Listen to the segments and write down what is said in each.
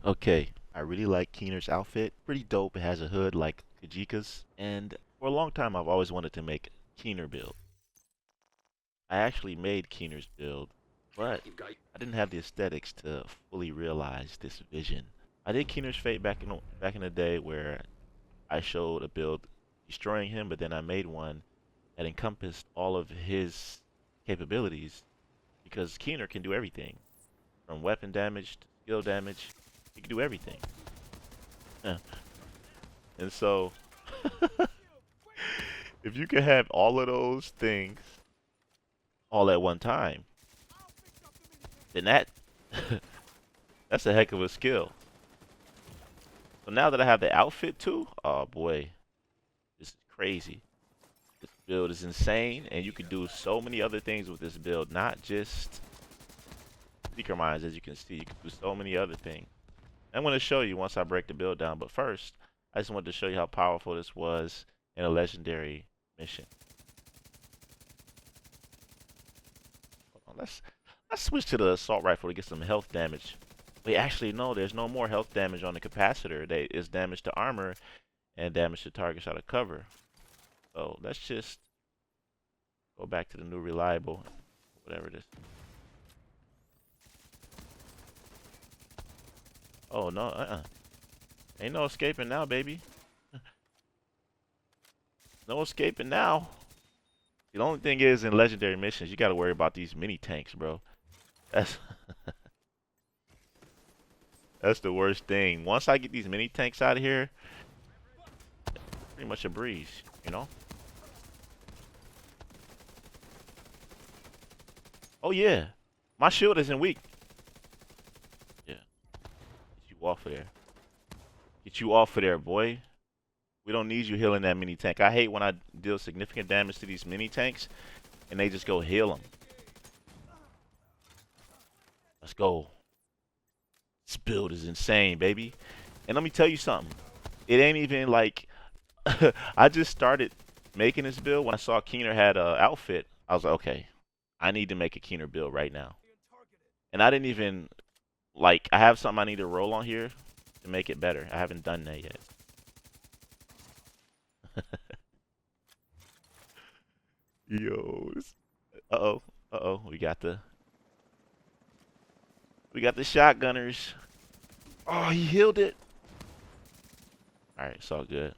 Okay, I really like Keener's outfit. Pretty dope. It has a hood like Kajika's. And for a long time, I've always wanted to make Keener build. I actually made Keener's build, but I didn't have the aesthetics to fully realize this vision. I did Keener's Fate back in the day where I showed a build destroying him, but then I made one that encompassed all of his capabilities because Keener can do everything from weapon damage to skill damage. He can do everything. Yeah. And so, if you can have all of those things all at one time, then that's a heck of a skill. So now that I have the outfit too, oh boy, this is crazy. This build is insane, and you can do so many other things with this build, not just Seeker Mines, as you can see. You can do so many other things. I'm going to show you once I break the build down, but first, I just wanted to show you how powerful this was in a legendary mission. Hold on, let's switch to the assault rifle to get some health damage. Wait, actually, no, there's no more health damage on the capacitor. It's damage to armor and damage to targets out of cover. So let's just go back to the new reliable, whatever it is. Oh, no, ain't no escaping now, baby. No escaping now. The only thing is, in legendary missions, you gotta worry about these mini tanks, bro. That's that's the worst thing. Once I get these mini tanks out of here, pretty much a breeze, you know? Oh yeah, my shield isn't weak. Yeah, get you off of there. Get you off of there, boy. We don't need you healing that mini tank. I hate when I deal significant damage to these mini tanks and they just go heal them. Let's go. This build is insane, baby. And let me tell you something. It ain't even like I just started making this build when I saw Keener had a outfit. I was like, okay, I need to make a Keener build right now. And I didn't even like I have something I need to roll on here to make it better. I haven't done that yet. Yo, uh-oh, uh-oh, we got the shotgunners. Oh, he healed it. All right, it's all good.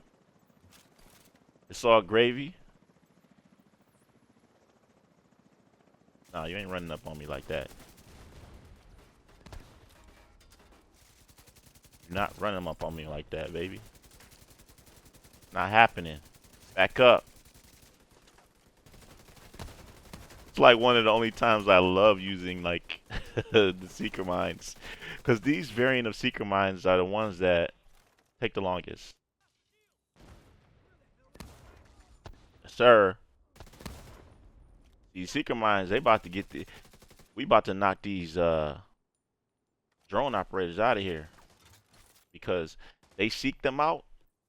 It's all gravy. Nah, you ain't running up on me like that. You're not running up on me like that, baby. Not happening. Back up. It's like one of the only times I love using like the Seeker Mines. Because these variant of Seeker Mines are the ones that take the longest. Yes, sir. These Seeker Mines, they about to get we about to knock these drone operators out of here. Because they seek them out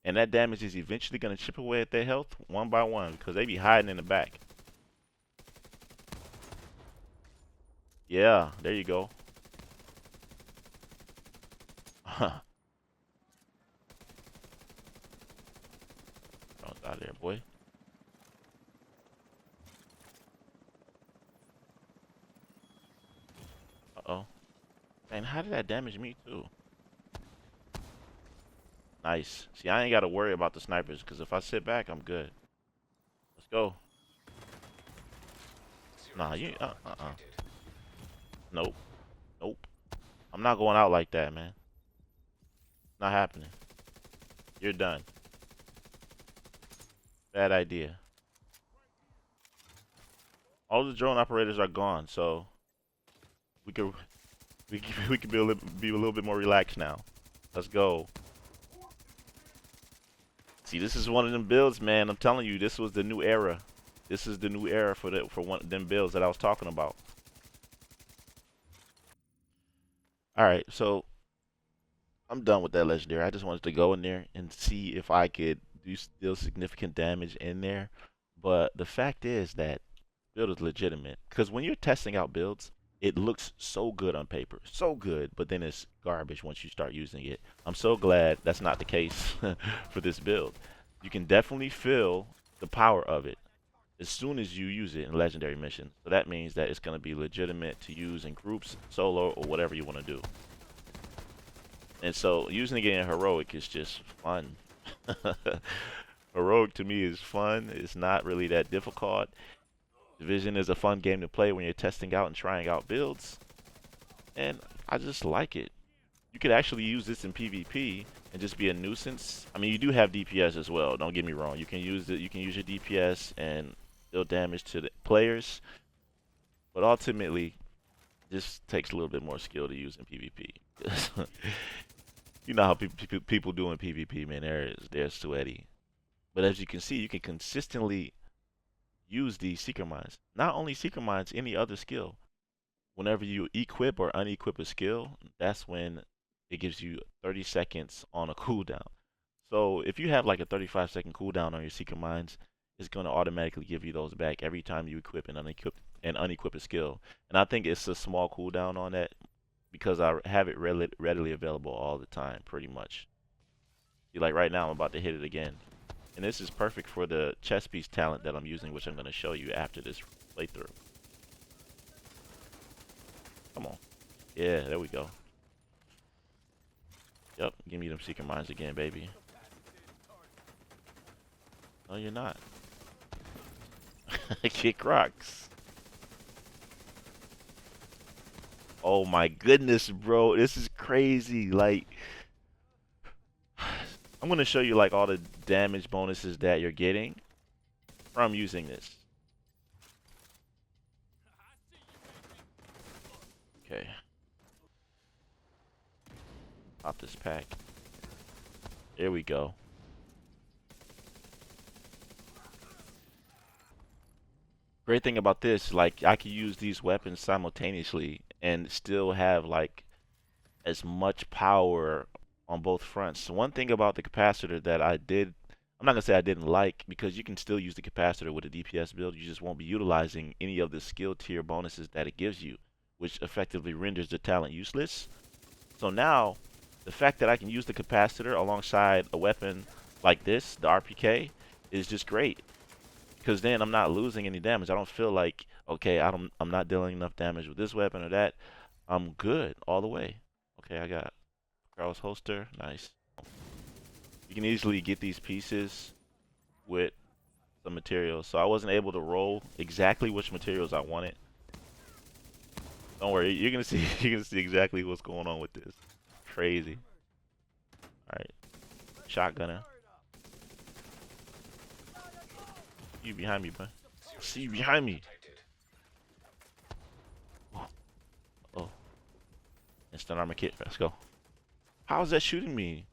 and that damage is eventually gonna chip away at their health one by one because they be hiding in the back. Yeah, there you go. Out of there, boy. Uh-oh. Man, how did that damage me too? Nice. See, I ain't got to worry about the snipers because if I sit back, I'm good. Let's go. Nah, you. Nope. Nope. I'm not going out like that, man. Not happening. You're done. Bad idea. All the drone operators are gone, so we could we could be a little bit more relaxed now. Let's go. See, this is one of them builds, man. I'm telling you, this was the new era. This is the new era for one of them builds that I was talking about. All right, so I'm done with that legendary. I just wanted to go in there and see if I could do still significant damage in there. But the fact is that build is legitimate because when you're testing out builds, it looks so good on paper, so good, but then it's garbage once you start using it. I'm so glad that's not the case for this build. You can definitely feel the power of it as soon as you use it in legendary missions. So that means that it's going to be legitimate to use in groups, solo, or whatever you want to do. And so using it in heroic is just fun. Heroic to me is fun. It's not really that difficult. Division is a fun game to play when you're testing out and trying out builds. And I just like it. You could actually use this in PvP and just be a nuisance. I mean, you do have DPS as well. Don't get me wrong. You can use it. You can use your DPS and deal damage to the players. But ultimately, this takes a little bit more skill to use in PvP. You know how people do in PvP, man. They're sweaty. But as you can see, you can consistently use these Seeker Mines. Not only Seeker Mines, any other skill. Whenever you equip or unequip a skill, that's when it gives you 30 seconds on a cooldown. So if you have like a 35-second cooldown on your Seeker Mines, it's going to automatically give you those back every time you equip and unequip a skill. And I think it's a small cooldown on that because I have it readily available all the time, pretty much. See, like right now, I'm about to hit it again. And this is perfect for the chess piece talent that I'm using, which I'm going to show you after this playthrough. Come on. Yeah, there we go. Yep, give me them Seeker Mines again, baby. No, you're not. Kick rocks. Oh my goodness, bro. This is crazy. Like, I'm going to show you like all the damage bonuses that you're getting from using this. Okay. Pop this pack. There we go. Great thing about this, like I can use these weapons simultaneously and still have like as much power on both fronts. So one thing about the capacitor that I'm not gonna say I didn't like, because you can still use the capacitor with a DPS build. You just won't be utilizing any of the skill tier bonuses that it gives you, which effectively renders the talent useless. So now, the fact that I can use the capacitor alongside a weapon like this, the RPK, is just great. Because then I'm not losing any damage. I don't feel like, okay, I'm not dealing enough damage with this weapon or that. I'm good all the way. Okay, I got Carl's holster. Nice. You can easily get these pieces with some materials. So I wasn't able to roll exactly which materials I wanted. Don't worry, you're gonna see exactly what's going on with this. Crazy. Alright. Shotgunner. You behind me, bro. See you behind me. Oh. Instant armor kit. Let's go. How is that shooting me?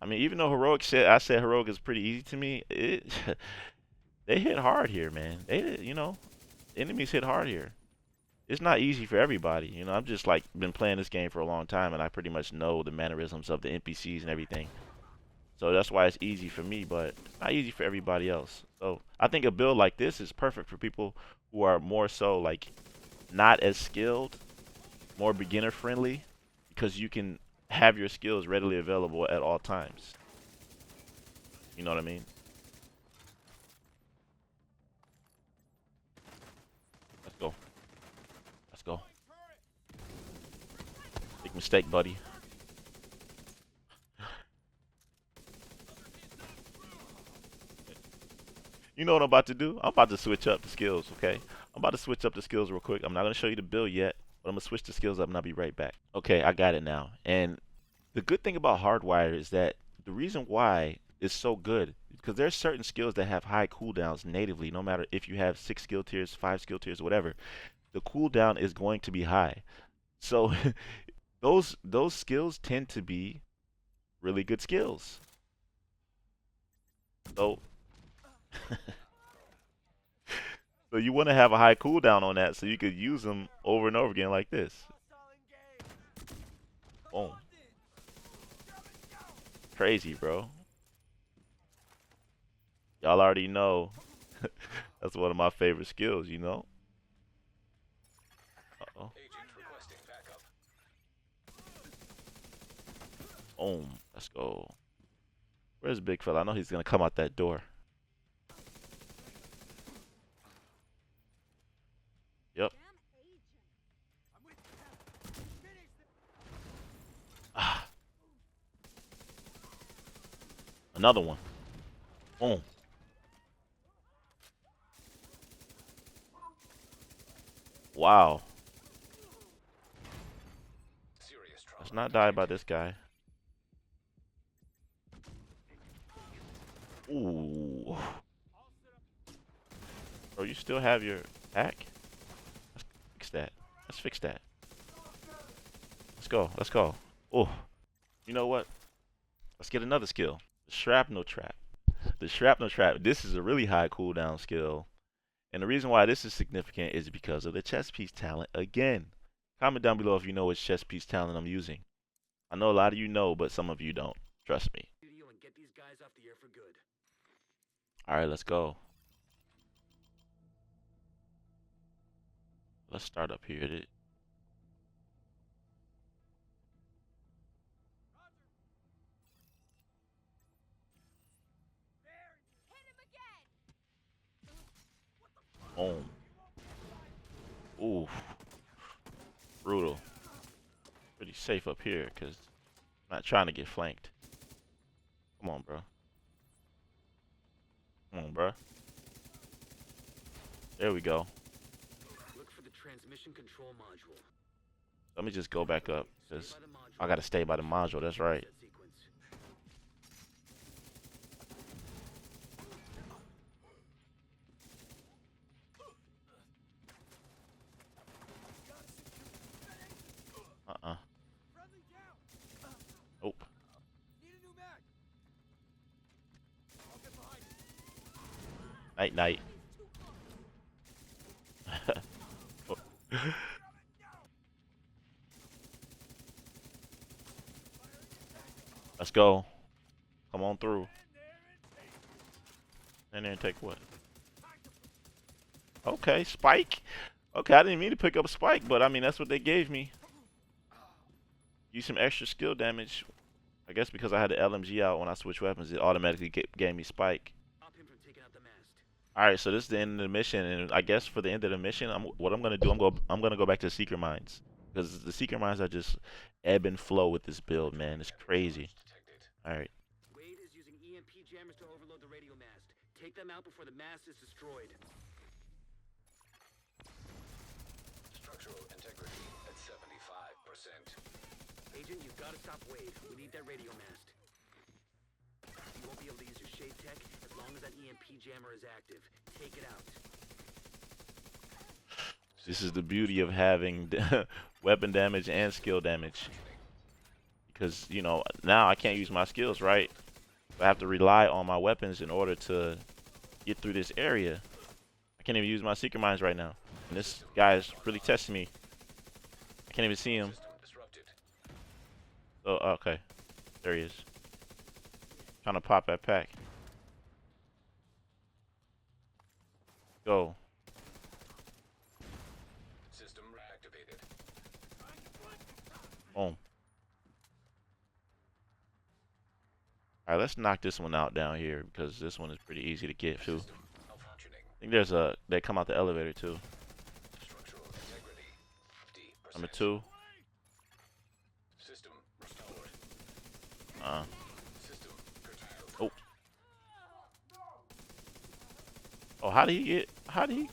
I mean, even though I said heroic is pretty easy to me, they hit hard here, man. Enemies hit hard here. It's not easy for everybody. You know, I've just like been playing this game for a long time, and I pretty much know the mannerisms of the NPCs and everything. So that's why it's easy for me, but it's not easy for everybody else. So I think a build like this is perfect for people who are more so like not as skilled, more beginner friendly, because you can have your skills readily available at all times. You know what I mean? Let's go. Let's go. Big mistake, buddy. You know what I'm about to do? I'm about to switch up the skills, okay? I'm about to switch up the skills real quick. I'm not going to show you the build yet, but I'm going to switch the skills up and I'll be right back. Okay, I got it now. And the good thing about Hardwire is that the reason why it's so good, because there's certain skills that have high cooldowns natively, no matter if you have 6 skill tiers, 5 skill tiers, whatever. The cooldown is going to be high. So those skills tend to be really good skills. So so you want to have a high cooldown on that so you could use them over and over again like this. Boom. Crazy, bro. Y'all already know. That's one of my favorite skills, you know? Uh-oh. Boom. Let's go. Where's big fella? I know he's gonna come out that door. Yep. Ah. Another one. Boom. Wow. Let's not die by this guy. Ooh. Bro, you still have your pack? Let's fix that. Let's fix that. Let's go. Let's go. Oh. You know what? Let's get another skill. The shrapnel trap. The shrapnel trap. This is a really high cooldown skill. And the reason why this is significant is because of the chess piece talent again. Comment down below if you know which chess piece talent I'm using. I know a lot of you know, but some of you don't. Trust me. Alright, let's go. Let's start up here. Boom. Ooh. Brutal. Pretty safe up here because I'm not trying to get flanked. Come on, bro. Come on, bro. There we go. Look for the transmission control module. Let me just go back up because I gotta stay by the module. That's right. Nope. Night, night. Let's go. Come on through. In there and take what? Okay, spike. Okay, I didn't mean to pick up a spike, but I mean that's what they gave me. Use some extra skill damage. I guess because I had the LMG out when I switched weapons, it automatically gave me spike. Alright, so this is the end of the mission, and I guess for the end of the mission, what I'm gonna do, I'm gonna go back to the secret mines. Because the secret mines are just ebb and flow with this build, man. It's crazy. Alright. Wade is using EMP jammers to overload the radio mast. Take them out before the mast is destroyed. Structural integrity at 75%. Agent, you've got to stop Wade. We need that radio mast. You won't be able to use your shade tech as long as that EMP jammer is active. Take it out. This is the beauty of having weapon damage and skill damage. Because, you know, now I can't use my skills, right? I have to rely on my weapons in order to get through this area. I can't even use my secret mines right now. And this guy is really testing me. I can't even see him. Oh, okay. There he is. Trying to pop that pack. Go. System reactivated. Boom. Alright, let's knock this one out down here because this one is pretty easy to get to. I think there's they come out the elevator too. Number 2. Oh. Oh, how did he get? How did he?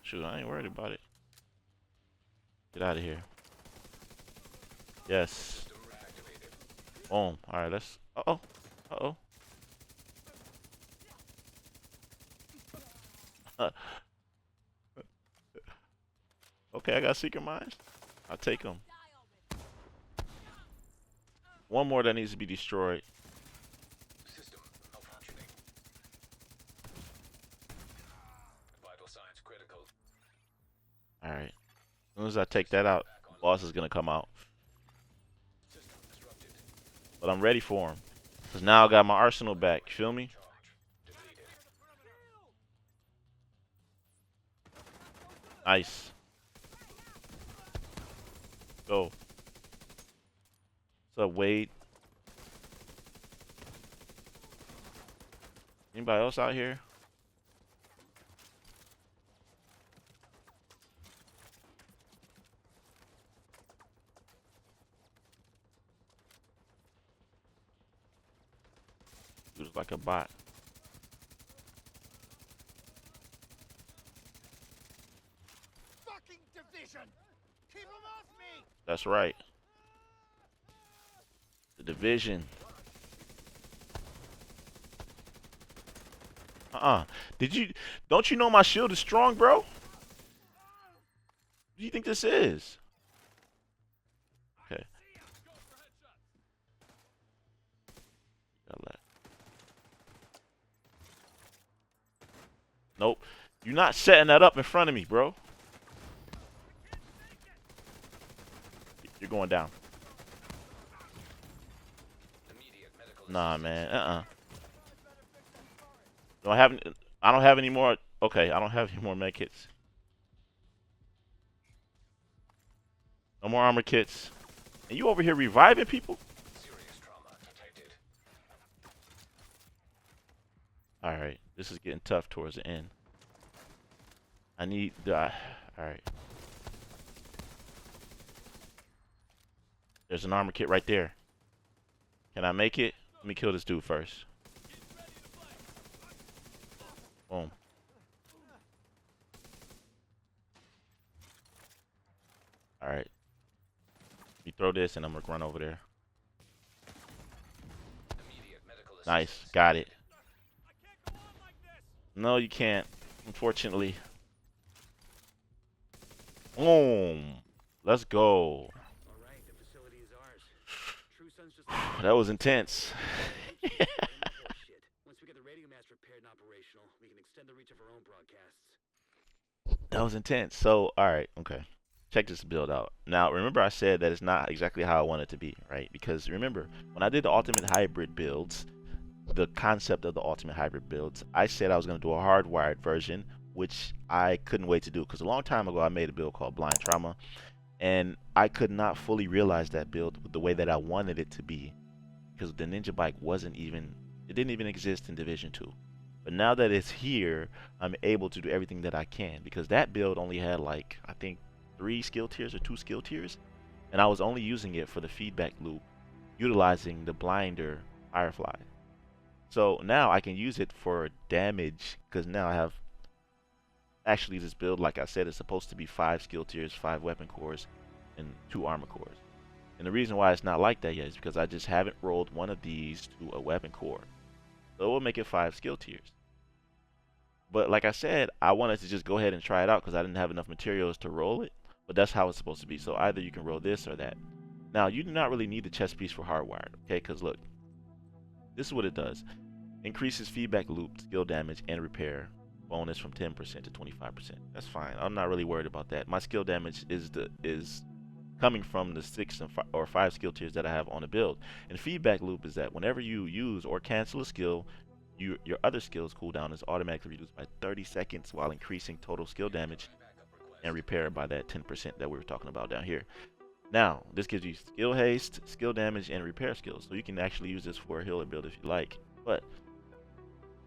Shoot, I ain't worried about it. Get out of here. Yes. Boom. Alright, let's. Uh-oh. Uh-oh. Okay, I got secret mines. I'll take them. One more that needs to be destroyed. System malfunctioning. Vital signs critical. Alright. As soon as I take that out, the boss is gonna come out. But I'm ready for him. Because now I got my arsenal back. You feel me? Nice. Go. What's up, Wade? Anybody else out here? Looks like a bot. Fucking division! Keep him off me! That's right. The division. Did you? Don't you know my shield is strong, bro? What do you think this is? Okay. Nope. You're not setting that up in front of me, bro. You're going down. Nah, man. I don't have any more. Okay, I don't have any more med kits. No more armor kits. And you over here reviving people? Serious trauma detected. Alright, this is getting tough towards the end. I need the... Alright. There's an armor kit right there. Can I make it? Let me kill this dude first. Boom. Alright. You throw this and I'm gonna run over there. Nice. Got it. No, you can't. Unfortunately. Boom. Let's go. Alright, the facility is ours. True Sun's just That was intense. Once we get the radio mast repaired and operational, we can extend the reach of our own broadcasts. That was intense. So, alright, okay. Check this build out. Now, remember I said that it's not exactly how I want it to be, right? Because remember, when I did the ultimate hybrid builds, the concept of the ultimate hybrid builds, I said I was going to do a hardwired version, which I couldn't wait to do because a long time ago I made a build called Blind Trauma, and I could not fully realize that build the way that I wanted it to be because the Ninja Bike it didn't even exist in Division 2. But now that it's here, I'm able to do everything that I can because that build only had like, I think 3 skill tiers or 2 skill tiers, and I was only using it for the feedback loop, utilizing the blinder Firefly. So now I can use it for damage because now I have, actually this build, like I said, is supposed to be 5 skill tiers, 5 weapon cores, and 2 armor cores. And the reason why it's not like that yet is because I just haven't rolled one of these to a weapon core. So it will make it 5 skill tiers. But like I said, I wanted to just go ahead and try it out because I didn't have enough materials to roll it. But that's how it's supposed to be. So either you can roll this or that. Now, you do not really need the chest piece for hardwired, okay? Because look, this is what it does. Increases feedback loop, skill damage, and repair bonus from 10% to 25%. That's fine. I'm not really worried about that. My skill damage is coming from the 6 or 5 skill tiers that I have on the build. And feedback loop is that whenever you use or cancel a skill, your other skill's cooldown is automatically reduced by 30 seconds while increasing total skill damage and repair by that 10% that we were talking about down here. Now, this gives you skill haste, skill damage, and repair skills. So you can actually use this for a healer build if you like. But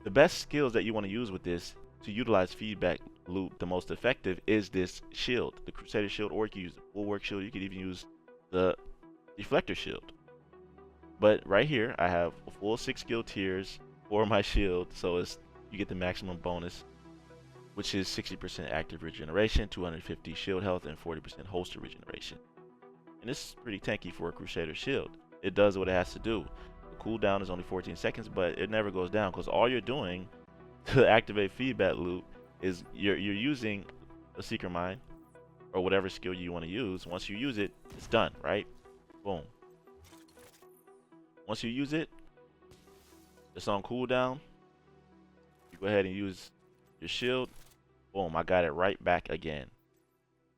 the best skills that you want to use with this to utilize feedback loop the most effective is this shield, the Crusader shield, or you can use the Bulwark shield. You could even use the Deflector shield. But right here, I have a full 6 skill tiers for my shield, so you get the maximum bonus, which is 60% active regeneration, 250 shield health, and 40% holster regeneration. And this is pretty tanky for a Crusader shield. It does what it has to do. The cooldown is only 14 seconds, but it never goes down because all you're doing to activate feedback loop is you're using a Seeker Mine or whatever skill you want to use. Once you use it, it's done, right? Boom. Once you use it, it's on cooldown. You go ahead and use your shield. Boom, I got it right back again.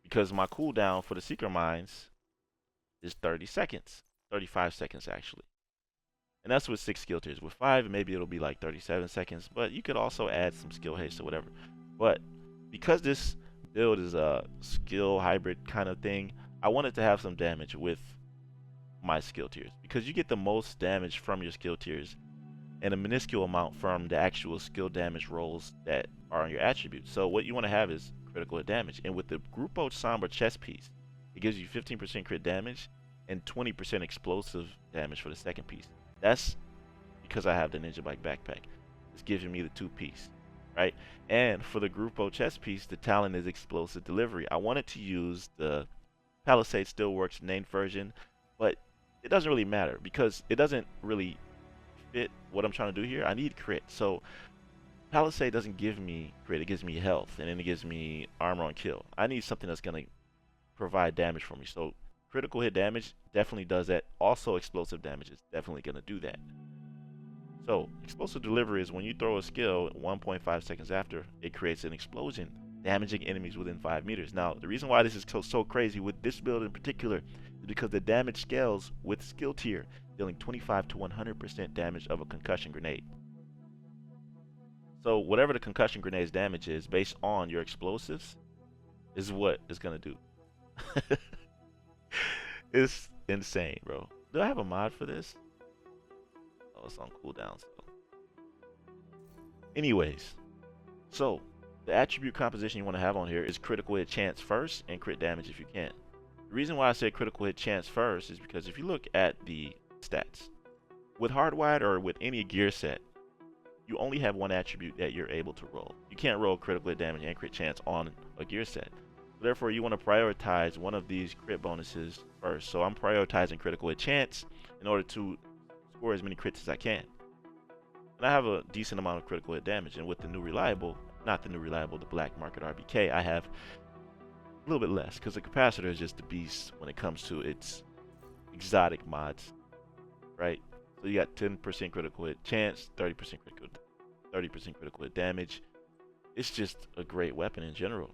Because my cooldown for the Seeker Mines is 30 seconds. 35 seconds, actually. And that's with 6 skill tiers. With 5, maybe it'll be like 37 seconds. But you could also add some skill haste or whatever. But because this build is a skill hybrid kind of thing. I wanted to have some damage with my skill tiers because you get the most damage from your skill tiers and a minuscule amount from the actual skill damage rolls that are on your attributes. So what you want to have is critical hit damage. And with the Grupo Sombra chest piece, it gives you 15% crit damage and 20% explosive damage for the second piece. That's because I have the Ninja Bike backpack. It's giving me the 2-piece, right? And for the Grupo chest piece, the talent is explosive delivery. I wanted to use the Palisade Still Works named version, but it doesn't really matter because it doesn't really fit what I'm trying to do here. I need crit. So Palisade doesn't give me crit, it gives me health, and then it gives me armor on kill. I need something that's gonna provide damage for me. So critical hit damage definitely does that. Also explosive damage is definitely gonna do that. So explosive delivery is when you throw a skill 1.5 seconds after, it creates an explosion, damaging enemies within 5 meters. Now, the reason why this is so crazy with this build in particular is because the damage scales with skill tier, dealing 25 to 100% damage of a concussion grenade. So whatever the concussion grenade's damage is based on your explosives is what it's gonna do. It's insane, bro. Do I have a mod for this? Oh, it's on cooldown. So, anyways, so the attribute composition you want to have on here is critical hit chance first and crit damage if you can. The reason why I say critical hit chance first is because if you look at the stats with hardwired or with any gear set, you only have one attribute that you're able to roll. You can't roll critical hit damage and crit chance on a gear set. Therefore, you want to prioritize one of these crit bonuses first. So I'm prioritizing critical hit chance in order to score as many crits as I can. And I have a decent amount of critical hit damage. And with the new reliable, not the new reliable, the black market RBK, I have a little bit less because the capacitor is just the beast when it comes to its exotic mods, right? So you got 10% critical hit chance, 30% critical hit damage. It's just a great weapon in general.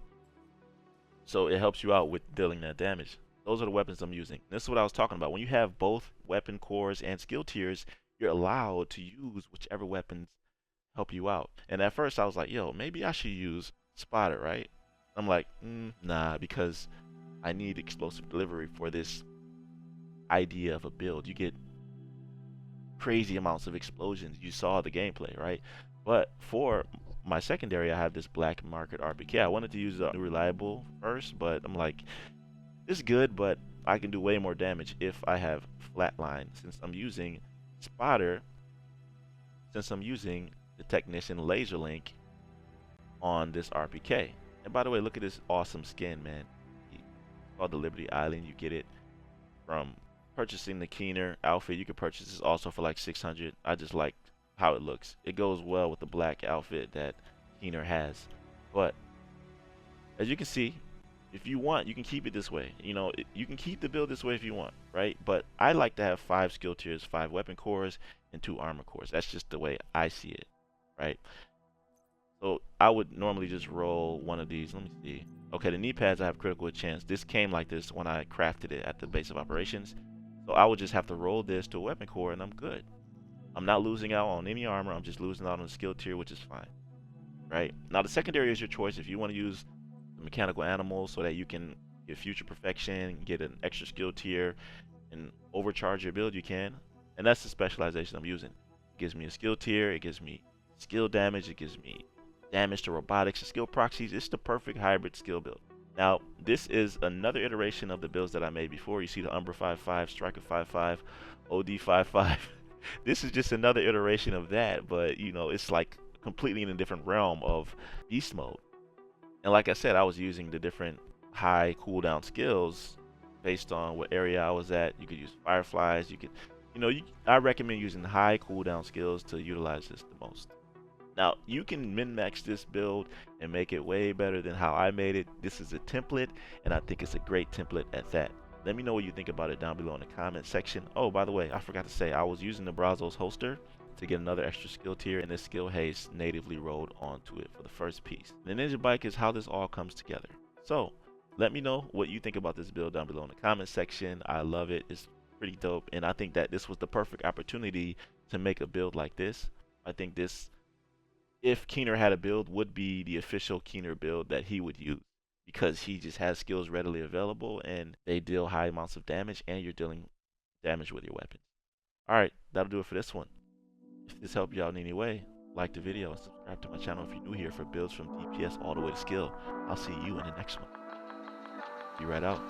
So it helps you out with dealing that damage. Those are the weapons I'm using. This is what I was talking about. When you have both weapon cores and skill tiers, you're allowed to use whichever weapons help you out. And at first I was like, yo, maybe I should use Spotter, right? I'm like, nah, because I need explosive delivery for this idea of a build. You get crazy amounts of explosions. You saw the gameplay, right? But for my secondary, I have this black market RBK. I wanted to use the reliable first, but I'm like, it's good, but I can do way more damage if I have flatline. Since I'm using Spotter, since I'm using the Technician Laser Link on this RPK. And by the way, look at this awesome skin, man. It's called the Liberty Island. You get it from purchasing the Keener outfit. You can purchase this also for like 600. I just like how it looks. It goes well with the black outfit that Keener has. But as you can see, if you want, you can keep it this way. You know, you can keep the build this way if you want, right? But I like to have 5 skill tiers, 5 weapon cores, and 2 armor cores. That's just the way I see it, right? So I would normally just roll one of these. Let me see. Okay, the knee pads I have critical chance. This came like this when I crafted it at the base of operations. So I would just have to roll this to a weapon core and I'm good. I'm not losing out on any armor. I'm just losing out on the skill tier, which is fine, right? Now the secondary is your choice. If you want to use the mechanical animals so that you can get future perfection, get an extra skill tier, and overcharge your build, you can. And that's the specialization I'm using. It gives me a skill tier. It gives me skill damage. It gives me damage to robotics and skill proxies. It's the perfect hybrid skill build. Now, this is another iteration of the builds that I made before. You see the Umbra 5.5, Striker 5.5, OD 5.5. This is just another iteration of that, but you know, it's like completely in a different realm of beast mode. And like I said, I was using the different high cooldown skills based on what area I was at. You could use fireflies. You could, you know, I recommend using high cooldown skills to utilize this the most. Now, you can min-max this build and make it way better than how I made it. This is a template, and I think it's a great template at that. Let me know what you think about it down below in the comment section. Oh, by the way, I forgot to say, I was using the Brazos holster to get another extra skill tier, and this skill haze natively rolled onto it for the first piece. The Ninja Bike is how this all comes together. So, let me know what you think about this build down below in the comment section. I love it. It's pretty dope, and I think that this was the perfect opportunity to make a build like this. I think this, if Keener had a build, would be the official Keener build that he would use. because he just has skills readily available and they deal high amounts of damage and you're dealing damage with your weapon. Alright, that'll do it for this one. If this helped you out in any way, like the video and subscribe to my channel if you're new here for builds from DPS all the way to skill. I'll see you in the next one. Be right out.